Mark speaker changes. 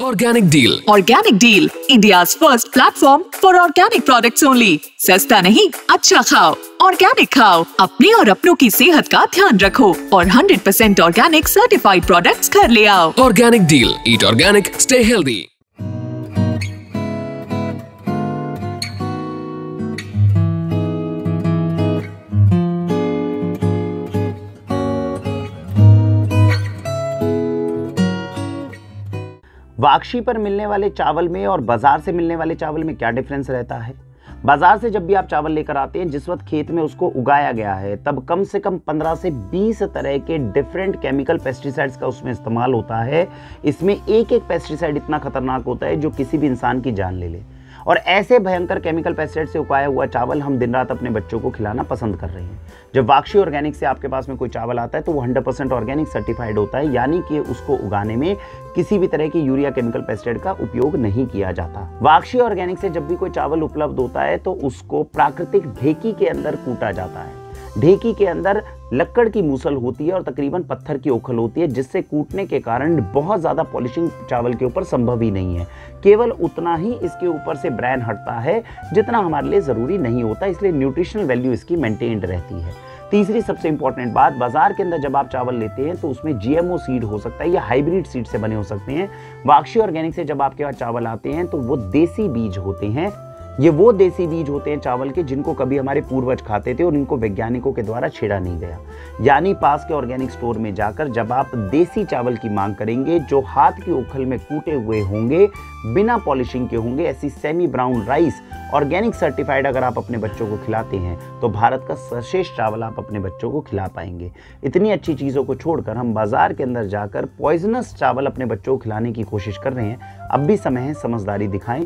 Speaker 1: Organic deal, India's first platform for organic products only. सस्ता नहीं, अच्छा खाओ, ऑर्गेनिक खाओ, अपने और अपनों की सेहत का ध्यान रखो और 100% ऑर्गेनिक सर्टिफाइड प्रोडक्ट्स घर ले आओ।
Speaker 2: ऑर्गेनिक डील, ईट ऑर्गेनिक, स्टे हेल्दी।
Speaker 3: वाक्षी पर मिलने वाले चावल में और बाजार से मिलने वाले चावल में क्या डिफरेंस रहता है? बाजार से जब भी आप चावल लेकर आते हैं, जिस वक्त खेत में उसको उगाया गया है, तब कम से कम 15 से 20 तरह के डिफरेंट केमिकल पेस्टिसाइड्स का उसमें इस्तेमाल होता है। इसमें एक एक पेस्टिसाइड इतना खतरनाक होता है जो किसी भी इंसान की जान ले ले। और ऐसे भयंकर केमिकल पेस्टिसाइड से उगाया हुआ चावल हम दिन रात अपने बच्चों को खिलाना पसंद कर रहे हैं। जब वाक्षी ऑर्गेनिक से आपके पास में कोई चावल आता है तो वो 100% ऑर्गेनिक सर्टिफाइड होता है, यानी कि उसको उगाने में किसी भी तरह की यूरिया केमिकल पेस्टिसाइड का उपयोग नहीं किया जाता। वाक्षी ऑर्गेनिक से जब भी कोई चावल उपलब्ध होता है तो उसको प्राकृतिक ढेकी के अंदर कूटा जाता है। ढेकी के अंदर लक्कड़ की मूसल होती है और तकरीबन पत्थर की ओखल होती है, जिससे कूटने के कारण बहुत ज़्यादा पॉलिशिंग चावल के ऊपर संभव ही नहीं है। केवल उतना ही इसके ऊपर से ब्रैन हटता है जितना हमारे लिए ज़रूरी नहीं होता, इसलिए न्यूट्रिशनल वैल्यू इसकी मेंटेन्ड रहती है। तीसरी सबसे इंपॉर्टेंट बात, बाजार के अंदर जब आप चावल लेते हैं तो उसमें जीएमओ सीड हो सकता है या हाइब्रिड सीड से बने हो सकते हैं। वाक्षी ऑर्गेनिक से जब आपके पास चावल आते हैं तो वो देसी बीज होते हैं। ये वो देसी बीज होते हैं चावल के जिनको कभी हमारे पूर्वज खाते थे और इनको वैज्ञानिकों के द्वारा छेड़ा नहीं गया। यानी पास के ऑर्गेनिक स्टोर में जाकर जब आप देसी चावल की मांग करेंगे जो हाथ की ओखल में कूटे हुए होंगे, बिना पॉलिशिंग के होंगे, ऐसी semi brown rice organic certified अगर आप अपने बच्चों को खिलाते हैं तो भारत का सर्वश्रेष्ठ चावल आप अपने बच्चों को खिला पाएंगे। इतनी अच्छी चीज़ों को छोड़कर हम बाजार के अंदर जाकर पॉइजनस चावल अपने बच्चों को खिलाने की कोशिश कर रहे हैं। अब भी समय है, समझदारी दिखाएं।